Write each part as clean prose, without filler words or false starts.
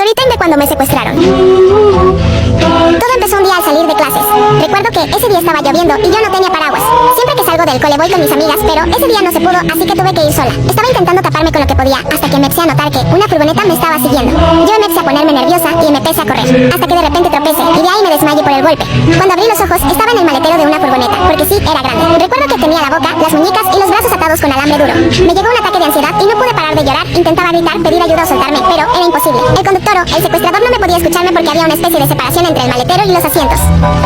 Story time de cuando me secuestraron. Todo empezó un día al salir de clases. Recuerdo que ese día estaba lloviendo y yo no tenía paraguas. Siempre que salgo del cole voy con mis amigas, pero ese día no se pudo, así que tuve que ir sola. Estaba intentando taparme con lo que podía, hasta que me empecé a notar que una furgoneta me estaba siguiendo. Yo me empecé a ponerme nerviosa y me empecé a correr, hasta que de repente tropecé y de ahí me desmayé por el golpe. Cuando abrí los ojos estaba en el maletero de una furgoneta, porque sí, era grande. Recuerdo que tenía la boca, las muñecas y los brazos atados con alambre duro. Me llegó un ataque de ansiedad y no pude parar de llorar. Intentaba gritar, pedir ayuda o soltarme, pero era imposible. El conductor o el secuestrador no me podía escucharme porque había una especie de separación entre el maletero y los asientos.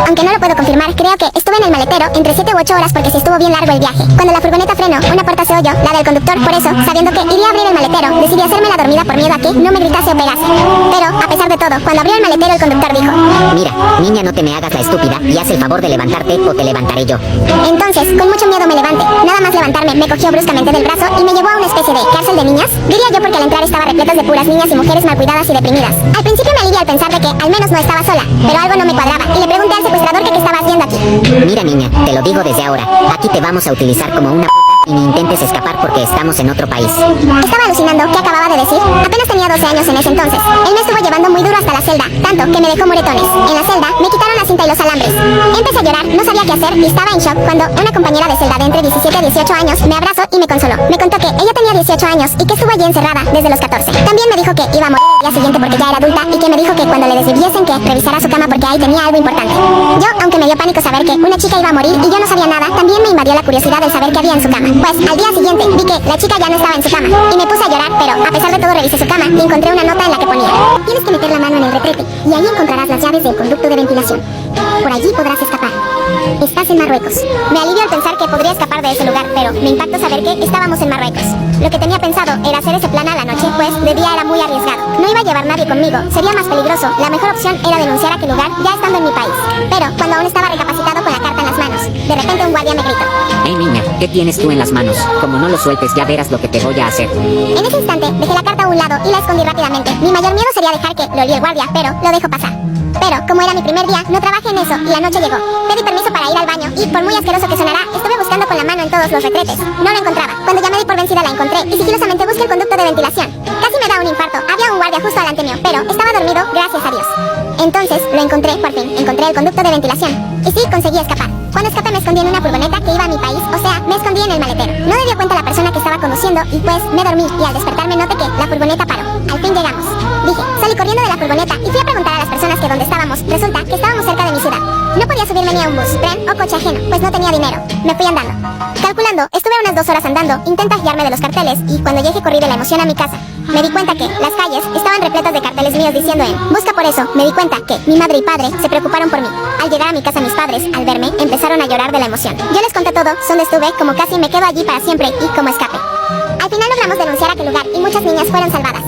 Aunque no lo puedo confirmar, creo que estuve en el maletero entre 7 u 8 horas porque sí estuvo bien largo el viaje. Cuando la furgoneta frenó, una puerta se oyó, la del conductor. Por eso, sabiendo que iría a abrir el maletero, decidí hacerme la dormida por miedo a que no me gritase o pegase. Pero, a pesar de todo, cuando abrió el maletero el conductor dijo: Mira, niña, no te me hagas la estúpida y haz el favor de levantarte o te levantaré yo. Entonces, con mucho miedo me levanté. Nada más levantarme, me cogió bruscamente del brazo y me llevó a una especie de cárcel de niñas. Diría yo porque al entrar estaba repletas de puras niñas y mujeres mal cuidadas y deprimidas. Al principio me alivié al pensar de que al menos no estaba sola, pero algo no me cuadraba y le pregunté al secuestrador que qué estaba haciendo aquí. Mira, niña, te lo digo desde ahora. Aquí te vamos a utilizar como una y ni intentes escapar porque estamos en otro país. Estaba alucinando. ¿Qué acababa de decir? Apenas tenía 12 años en ese entonces. Él me estuvo llevando muy duro hasta la celda, tanto que me dejó moretones. En la celda me quitaron la cinta y los alambres. Empecé a llorar, no sabía qué hacer y estaba en shock cuando una compañera de celda de entre 17 y 18 años me abrazó y me consoló. Me contó que ella tenía 18 años y que estuvo allí encerrada desde los 14. También me dijo que iba a morir el día siguiente porque ya era adulta y que me dijo que cuando le desviviesen que revisara su cama porque ahí tenía algo importante. Yo, aunque me dio pánico saber que una chica iba a morir y yo no sabía nada, también me invadió la curiosidad de saber qué había en su cama. Pues al día siguiente vi que la chica ya no estaba en su cama y me puse a llorar, pero a pesar de todo revisé su cama y encontré una nota en la que ponía: tienes que meter la mano en el retrete y ahí encontrarás las llaves del conducto de ventilación. Por allí podrás escapar. Estás en Marruecos. Me alivió al pensar que podría escapar de ese lugar, pero me impactó saber que estábamos en Marruecos. Lo que tenía pensado era hacer ese plan a la noche, pues de día era muy arriesgado. No iba a llevar nadie conmigo, sería más peligroso. La mejor opción era denunciar aquel lugar ya estando en mi país. Pero cuando aún estaba recapacitado con la carta en las manos, de repente un guardia me gritó: Hey niña, ¿qué tienes tú en las manos? Como no lo sueltes ya verás lo que te voy a hacer. En ese instante dejé la carta a un lado y la escondí rápidamente. Mi mayor miedo sería dejar que lo oliera el guardia, pero lo dejo pasar. Pero, como era mi primer día, no trabajé en eso y la noche llegó. Pedí permiso para ir al baño y, por muy asqueroso que sonara, estuve buscando con la mano en todos los retretes. No la encontraba. Cuando ya me di por vencida la encontré y sigilosamente busqué el conducto de ventilación. Casi me da un infarto. Había un guardia justo delante mío, pero estaba dormido, gracias a Dios. Entonces, lo encontré, por fin. Encontré el conducto de ventilación. Y sí, conseguí escapar. Cuando escapé me escondí en una furgoneta que iba a mi país, o sea, me escondí en el maletero. No me dio cuenta la persona que estaba conduciendo y pues me dormí y al despertarme noté que la furgoneta paró. Al fin llegamos. Dije, salí corriendo de la furgoneta y fui a preguntar a las personas que dónde estábamos. Resulta que estábamos cerca de mi ciudad. No podía subirme ni a un bus, tren o coche ajeno, pues no tenía dinero. Me fui andando. Calculando, estuve unas 2 horas andando, intenté guiarme de los carteles y cuando llegué corrí de la emoción a mi casa. Me di cuenta que las calles estaban repletas de carteles míos diciendo busca por eso. Me di cuenta que mi madre y padre se preocuparon por mí. Al llegar a mi casa mis padres, al verme, empezaron a llorar de la emoción. Yo les conté todo, dónde estuve, como casi me quedo allí para siempre y como escape. Al final logramos denunciar aquel lugar y muchas niñas fueron salvadas.